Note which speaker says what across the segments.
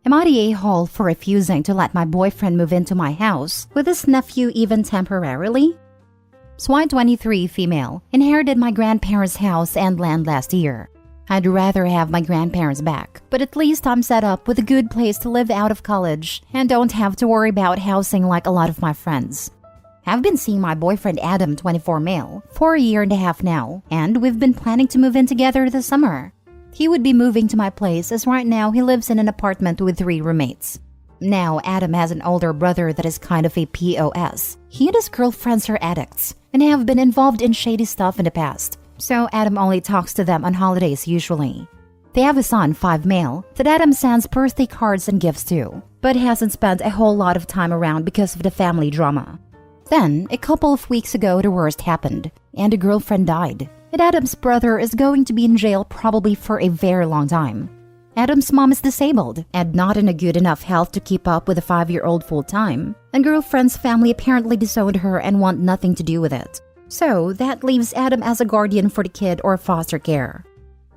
Speaker 1: Am I the a-hole for refusing to let my boyfriend move into my house with his nephew even temporarily? Swine 23 female inherited my grandparents' house and land last year. I'd rather have my grandparents back, but at least I'm set up with a good place to live out of college and don't have to worry about housing like a lot of my friends. I've been seeing my boyfriend Adam, 24 male, for a year and a half now, and we've been planning to move in together this summer. He would be moving to my place as right now he lives in an apartment with 3 roommates. Now, Adam has an older brother that is kind of a POS. He and his girlfriends are addicts and have been involved in shady stuff in the past, so Adam only talks to them on holidays usually. They have a son, 5 male, that Adam sends birthday cards and gifts to, but hasn't spent a whole lot of time around because of the family drama. Then, a couple of weeks ago, the worst happened, and a girlfriend died. And Adam's brother is going to be in jail probably for a very long time. Adam's mom is disabled and not in a good enough health to keep up with a 5-year-old full-time, and girlfriend's family apparently disowned her and want nothing to do with it. So that leaves Adam as a guardian for the kid or foster care.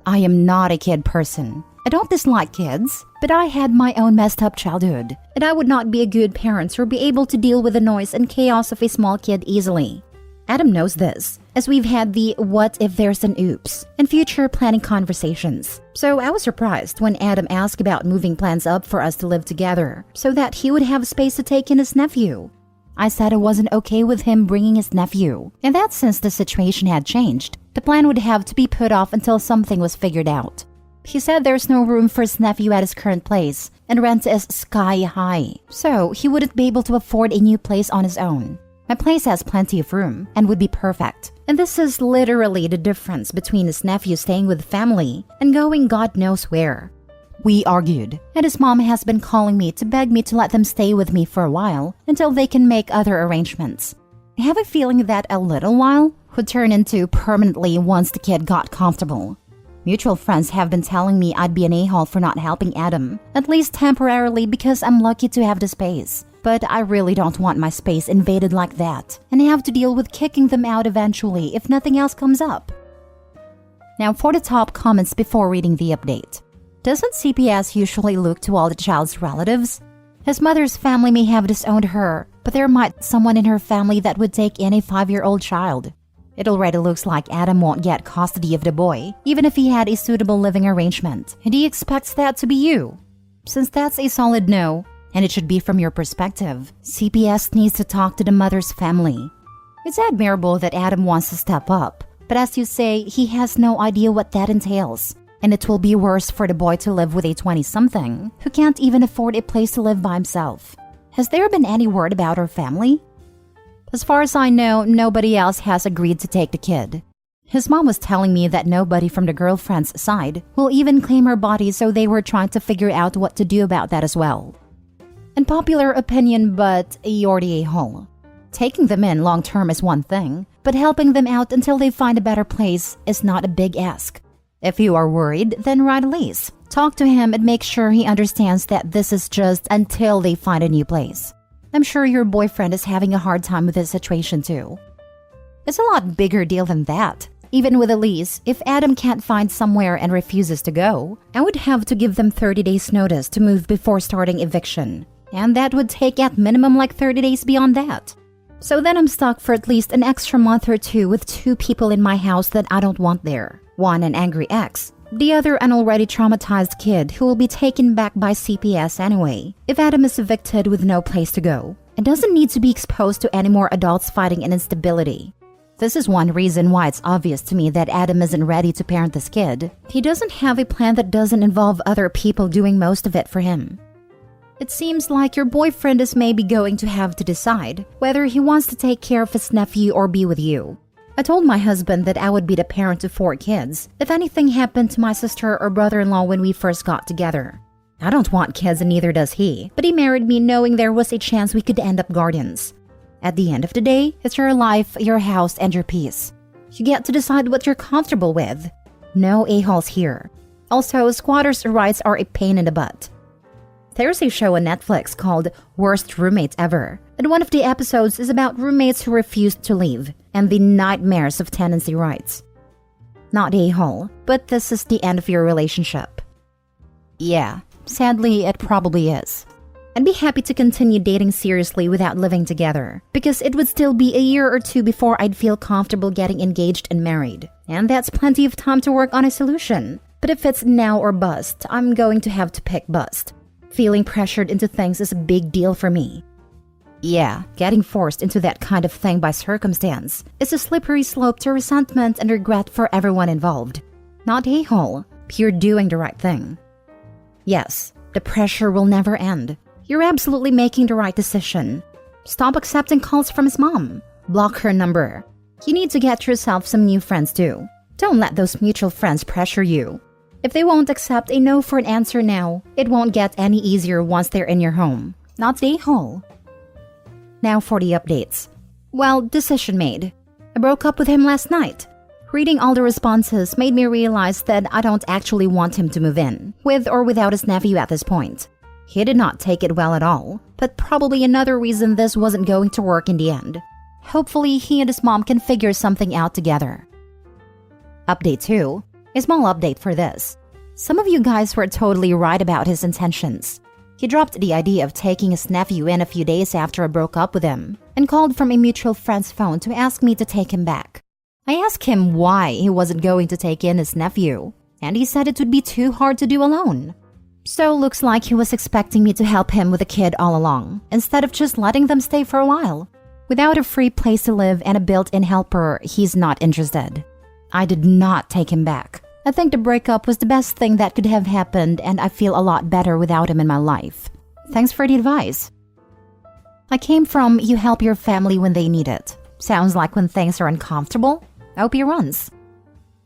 Speaker 1: I am not a kid person. I don't dislike kids, but I had my own messed up childhood, and I would not be a good parent or be able to deal with the noise and chaos of a small kid easily. Adam knows this, as we've had the what if there's an oops and future planning conversations. So I was surprised when Adam asked about moving plans up for us to live together so that he would have space to take in his nephew. I said I wasn't okay with him bringing his nephew, and that since the situation had changed, the plan would have to be put off until something was figured out. He said there's no room for his nephew at his current place, and rent is sky high, so he wouldn't be able to afford a new place on his own. My place has plenty of room and would be perfect. And this is literally the difference between his nephew staying with family and going God knows where. We argued, and his mom has been calling me to beg me to let them stay with me for a while until they can make other arrangements. I have a feeling that a little while would turn into permanently once the kid got comfortable. Mutual friends have been telling me I'd be an a-hole for not helping Adam, at least temporarily because I'm lucky to have the space. But I really don't want my space invaded like that, and I have to deal with kicking them out eventually if nothing else comes up. Now for the top comments before reading the update. Doesn't CPS usually look to all the child's relatives? His mother's family may have disowned her, but there might be someone in her family that would take in a 5-year-old child. It already looks like Adam won't get custody of the boy, even if he had a suitable living arrangement, and he expects that to be you. Since that's a solid no, and it should be from your perspective, CPS needs to talk to the mother's family. It's admirable that Adam wants to step up, but as you say, he has no idea what that entails. And it will be worse for the boy to live with a 20-something who can't even afford a place to live by himself. Has there been any word about her family? As far as I know, nobody else has agreed to take the kid. His mom was telling me that nobody from the girlfriend's side will even claim her body, so they were trying to figure out what to do about that as well. Unpopular opinion, but you're the a-hole. Taking them in long-term is one thing, but helping them out until they find a better place is not a big ask. If you are worried, then write a lease. Talk to him and make sure he understands that this is just until they find a new place. I'm sure your boyfriend is having a hard time with this situation too. It's a lot bigger deal than that. Even with a lease, if Adam can't find somewhere and refuses to go, I would have to give them 30 days notice to move before starting eviction. And that would take at minimum like 30 days beyond that. So then I'm stuck for at least an extra month or 2 with 2 people in my house that I don't want there. One an angry ex, the other an already traumatized kid who will be taken back by CPS anyway if Adam is evicted with no place to go and doesn't need to be exposed to any more adults fighting an instability. This is one reason why it's obvious to me that Adam isn't ready to parent this kid. He doesn't have a plan that doesn't involve other people doing most of it for him. It seems like your boyfriend is maybe going to have to decide whether he wants to take care of his nephew or be with you. I told my husband that I would be the parent to 4 kids if anything happened to my sister or brother-in-law when we first got together. I don't want kids and neither does he, but he married me knowing there was a chance we could end up guardians. At the end of the day, it's your life, your house, and your peace. You get to decide what you're comfortable with. No a-holes here. Also, squatters' rights are a pain in the butt. There's a show on Netflix called Worst Roommates Ever, and one of the episodes is about roommates who refused to leave and the nightmares of tenancy rights. Not a-hole, but this is the end of your relationship. Yeah, sadly, it probably is. I'd be happy to continue dating seriously without living together, because it would still be a year or two before I'd feel comfortable getting engaged and married. And that's plenty of time to work on a solution. But if it's now or bust, I'm going to have to pick bust. Feeling pressured into things is a big deal for me. Yeah, getting forced into that kind of thing by circumstance is a slippery slope to resentment and regret for everyone involved. Not a-hole, pure doing the right thing. Yes, the pressure will never end. You're absolutely making the right decision. Stop accepting calls from his mom. Block her number. You need to get yourself some new friends too. Don't let those mutual friends pressure you. If they won't accept a no for an answer now, it won't get any easier once they're in your home. Not the a-hole. Now for the updates. Well, decision made. I broke up with him last night. Reading all the responses made me realize that I don't actually want him to move in, with or without his nephew at this point. He did not take it well at all, but probably another reason this wasn't going to work in the end. Hopefully, he and his mom can figure something out together. Update 2. A small update for this. Some of you guys were totally right about his intentions. He dropped the idea of taking his nephew in a few days after I broke up with him, and called from a mutual friend's phone to ask me to take him back. I asked him why he wasn't going to take in his nephew, and he said it would be too hard to do alone. So looks like he was expecting me to help him with the kid all along, instead of just letting them stay for a while. Without a free place to live and a built-in helper, he's not interested. I did not take him back. I think the breakup was the best thing that could have happened, and I feel a lot better without him in my life. Thanks for the advice. I came from you help your family when they need it. Sounds like when things are uncomfortable, OP runs.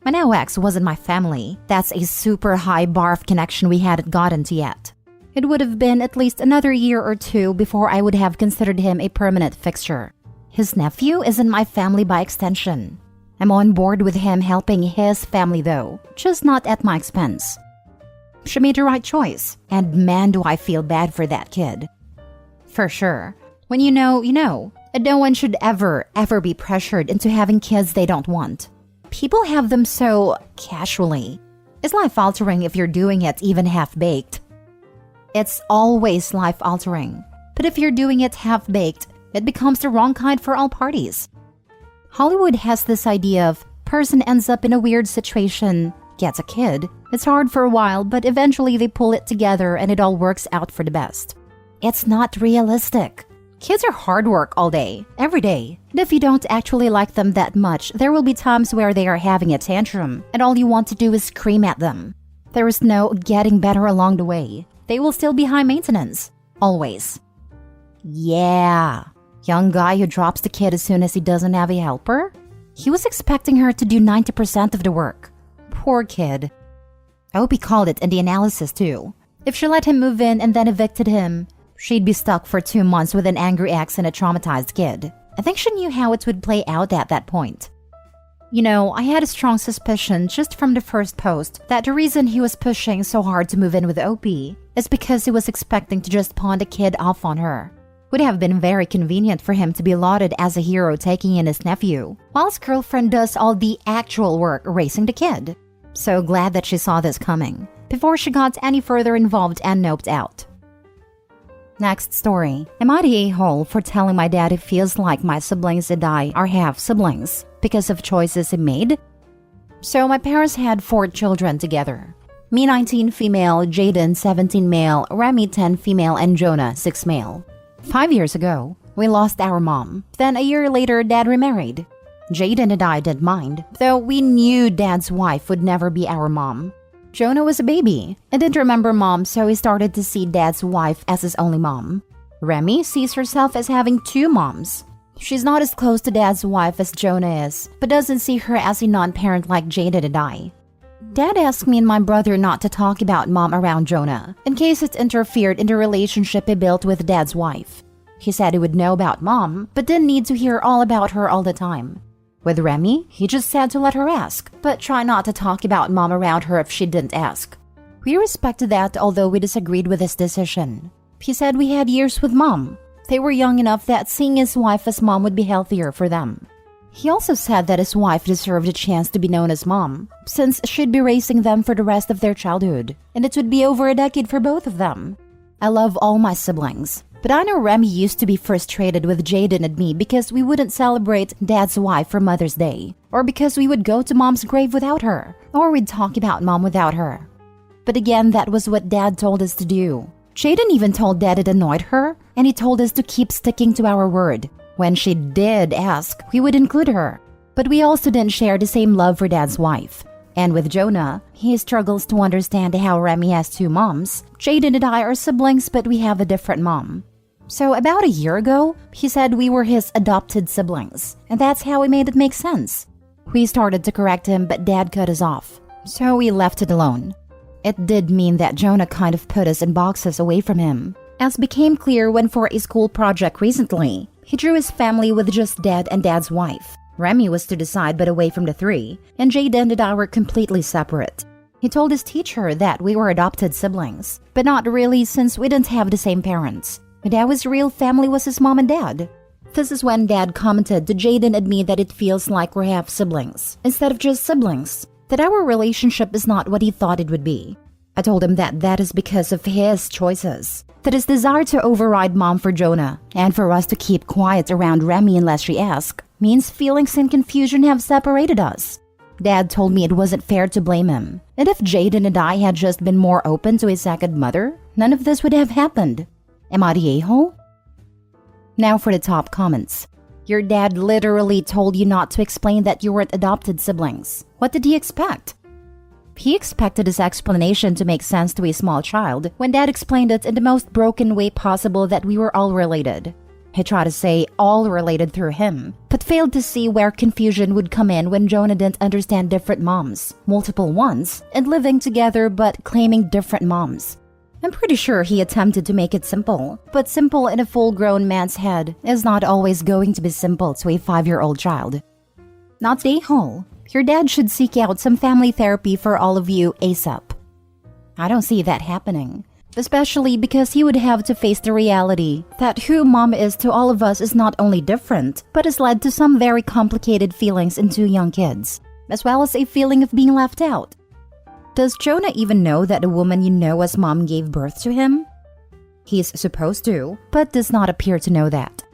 Speaker 1: My now ex wasn't my family. That's a super high bar of connection we hadn't gotten to yet. It would have been at least another year or two before I would have considered him a permanent fixture. His nephew isn't my family by extension. I'm on board with him helping his family though, just not at my expense. She made the right choice, and man do I feel bad for that kid. For sure. When you know, you know. And no one should ever be pressured into having kids they don't want. People have them so casually. It's life-altering if you're doing it even half-baked. It's always life-altering. But if you're doing it half-baked, it becomes the wrong kind for all parties. Hollywood has this idea of person ends up in a weird situation, gets a kid. It's hard for a while, but eventually they pull it together and it all works out for the best. It's not realistic. Kids are hard work all day, every day. And if you don't actually like them that much, there will be times where they are having a tantrum, and all you want to do is scream at them. There is no getting better along the way. They will still be high maintenance. Always. Yeah. Young guy who drops the kid as soon as he doesn't have a helper? He was expecting her to do 90% of the work. Poor kid. I hope he called it in the analysis too. If she let him move in and then evicted him, she'd be stuck for 2 months with an angry ex and a traumatized kid. I think she knew how it would play out at that point. You know, I had a strong suspicion just from the first post that the reason he was pushing so hard to move in with OP is because he was expecting to just pawn the kid off on her. Would have been very convenient for him to be lauded as a hero taking in his nephew, while his girlfriend does all the actual work raising the kid. So glad that she saw this coming, before she got any further involved and noped out. Next story. Am I the a-hole for telling my dad it feels like my siblings and I are half-siblings because of choices he made? So my parents had 4 children together. Me 19 female, Jaden 17 male, Remy 10 female, and Jonah 6 male. 5 years ago, we lost our mom. Then a year later, Dad remarried. Jaden and I didn't mind, though we knew Dad's wife would never be our mom. Jonah was a baby and didn't remember mom, so he started to see Dad's wife as his only mom. Remy sees herself as having 2 moms. She's not as close to Dad's wife as Jonah is, but doesn't see her as a non-parent like Jaden and I. Dad asked me and my brother not to talk about mom around Jonah, in case it interfered in the relationship he built with Dad's wife. He said he would know about mom, but didn't need to hear all about her all the time. With Remy, he just said to let her ask, but try not to talk about mom around her if she didn't ask. We respected that, although we disagreed with his decision. He said we had years with mom. They were young enough that seeing his wife as mom would be healthier for them. He also said that his wife deserved a chance to be known as mom, since she'd be raising them for the rest of their childhood, and it would be over a decade for both of them. I love all my siblings, but I know Remy used to be frustrated with Jaden and me because we wouldn't celebrate Dad's wife for Mother's Day, or because we would go to Mom's grave without her, or we'd talk about Mom without her. But again, that was what Dad told us to do. Jaden even told Dad it annoyed her, and he told us to keep sticking to our word. When she did ask, we would include her. But we also didn't share the same love for Dad's wife. And with Jonah, he struggles to understand how Remy has two moms. Jaden and I are siblings, but we have a different mom. So about a year ago, he said we were his adopted siblings, and that's how we made it make sense. We started to correct him, but Dad cut us off. So we left it alone. It did mean that Jonah kind of put us in boxes away from him, as became clear when for a school project recently, he drew his family with just Dad and Dad's wife. Remy was to decide but away from the three, and Jaden and I were completely separate. He told his teacher that we were adopted siblings, but not really since we didn't have the same parents. Dad's real family was his mom and dad. This is when Dad commented to Jaden and me that it feels like we're half siblings, instead of just siblings, that our relationship is not what he thought it would be. I told him that that is because of his choices, that his desire to override Mom for Jonah, and for us to keep quiet around Remy unless she asks, means feelings and confusion have separated us. Dad told me it wasn't fair to blame him, and if Jaden and I had just been more open to his second mother, none of this would have happened. Am I the a-hole? Now for the top comments. Your dad literally told you not to explain that you weren't adopted siblings. What did he expect? He expected his explanation to make sense to a small child when Dad explained it in the most broken way possible that we were all related. He tried to say all related through him, but failed to see where confusion would come in when Jonah didn't understand different moms, multiple ones, and living together but claiming different moms. I'm pretty sure he attempted to make it simple, but simple in a full-grown man's head is not always going to be simple to a 5-year-old child. Not the a-hole. Your dad should seek out some family therapy for all of you ASAP. I don't see that happening, especially because he would have to face the reality that who Mom is to all of us is not only different, but has led to some very complicated feelings in 2 young kids, as well as a feeling of being left out. Does Jonah even know that the woman you know as Mom gave birth to him? He's supposed to, but does not appear to know that.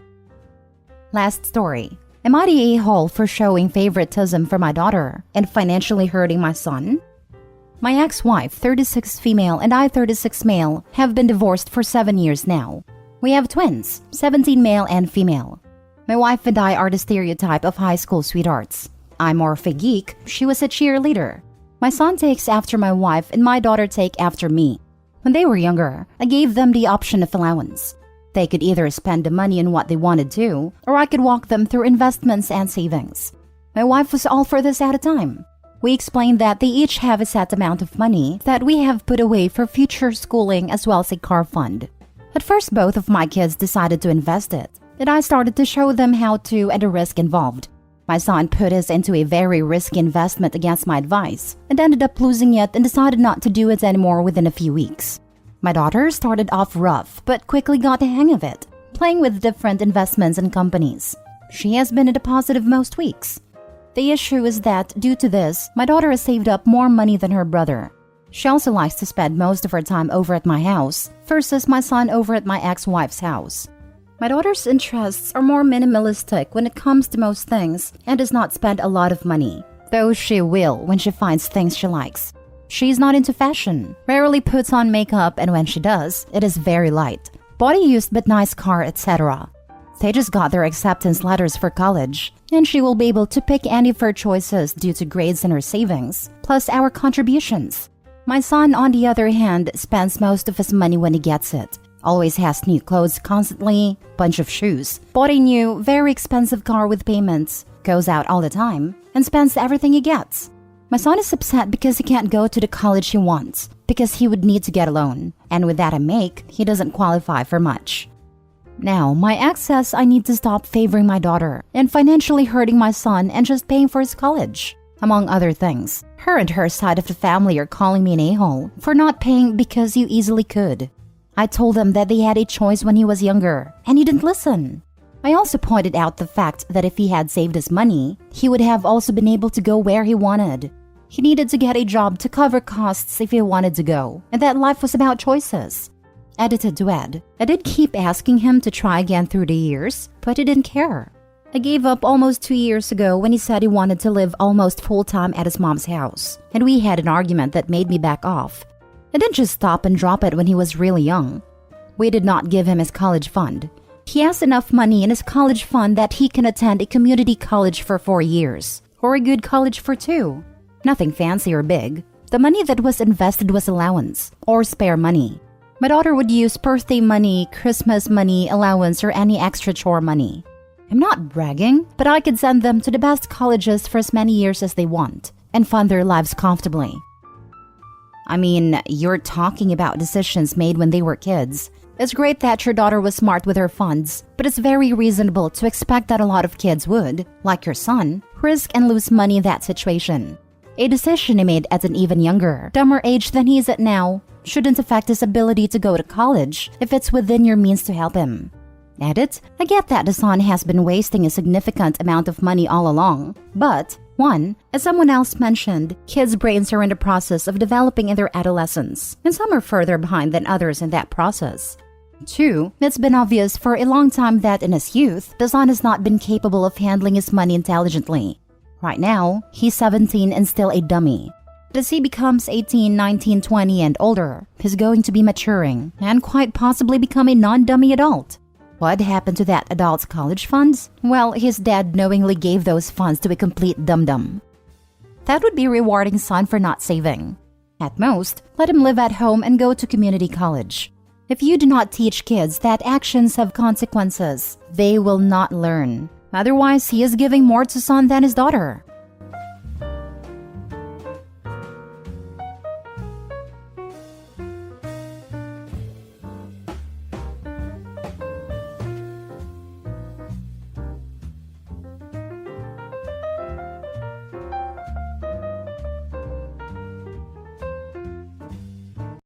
Speaker 1: Last story. Am I the a-hole for showing favoritism for my daughter and financially hurting my son? My ex-wife, 36 female, and I, 36 male, have been divorced for 7 years now. We have twins, 17 male and female. My wife and I are the stereotype of high school sweethearts. I'm more of a geek, she was a cheerleader. My son takes after my wife and my daughter take after me. When they were younger, I gave them the option of allowance. They could either spend the money on what they wanted to, or I could walk them through investments and savings. My wife was all for this at a time. We explained that they each have a set amount of money that we have put away for future schooling as well as a car fund. At first, both of my kids decided to invest it, and I started to show them how to and the risk involved. My son put us into a very risky investment against my advice and ended up losing it and decided not to do it anymore within a few weeks. My daughter started off rough but quickly got the hang of it, playing with different investments and companies. She has been a deposit of most weeks. The issue is that, due to this, my daughter has saved up more money than her brother. She also likes to spend most of her time over at my house versus my son over at my ex-wife's house. My daughter's interests are more minimalistic when it comes to most things and does not spend a lot of money, though she will when she finds things she likes. She's not into fashion, rarely puts on makeup, and when she does, it is very light. Body used but nice car, etc. They just got their acceptance letters for college, and she will be able to pick any of her choices due to grades and her savings, plus our contributions. My son, on the other hand, spends most of his money when he gets it. Always has new clothes constantly, bunch of shoes, bought a new, very expensive car with payments, goes out all the time, and spends everything he gets. My son is upset because he can't go to the college he wants, because he would need to get a loan, and with that I make, he doesn't qualify for much. Now, my ex says I need to stop favoring my daughter and financially hurting my son and just paying for his college, among other things. Her and her side of the family are calling me an a-hole for not paying because you easily could. I told them that they had a choice when he was younger, and he didn't listen. I also pointed out the fact that if he had saved his money, he would have also been able to go where he wanted. He needed to get a job to cover costs if he wanted to go, and that life was about choices. Edited to Ed. I did keep asking him to try again through the years, but he didn't care. I gave up almost 2 years ago when he said he wanted to live almost full-time at his mom's house, and we had an argument that made me back off. I didn't just stop and drop it when he was really young. We did not give him his college fund. He has enough money in his college fund that he can attend a community college for 4 years, or a good college for 2. Nothing fancy or big. The money that was invested was allowance, or spare money. My daughter would use birthday money, Christmas money, allowance, or any extra chore money. I'm not bragging, but I could send them to the best colleges for as many years as they want, and fund their lives comfortably. I mean, you're talking about decisions made when they were kids. It's great that your daughter was smart with her funds, but it's very reasonable to expect that a lot of kids would, like your son, risk and lose money in that situation. A decision he made at an even younger, dumber age than he is at now shouldn't affect his ability to go to college if it's within your means to help him. Edit, I get that the son has been wasting a significant amount of money all along, but 1. As someone else mentioned, kids' brains are in the process of developing in their adolescence, and some are further behind than others in that process. 2. It's been obvious for a long time that in his youth, the son has not been capable of handling his money intelligently. Right now, he's 17 and still a dummy. As he becomes 18, 19, 20 and older, he's going to be maturing and quite possibly become a non-dummy adult. What happened to that adult's college funds? Well, his dad knowingly gave those funds to a complete dum-dum. That would be rewarding son for not saving. At most, let him live at home and go to community college. If you do not teach kids that actions have consequences, they will not learn. Otherwise, he is giving more to son than his daughter.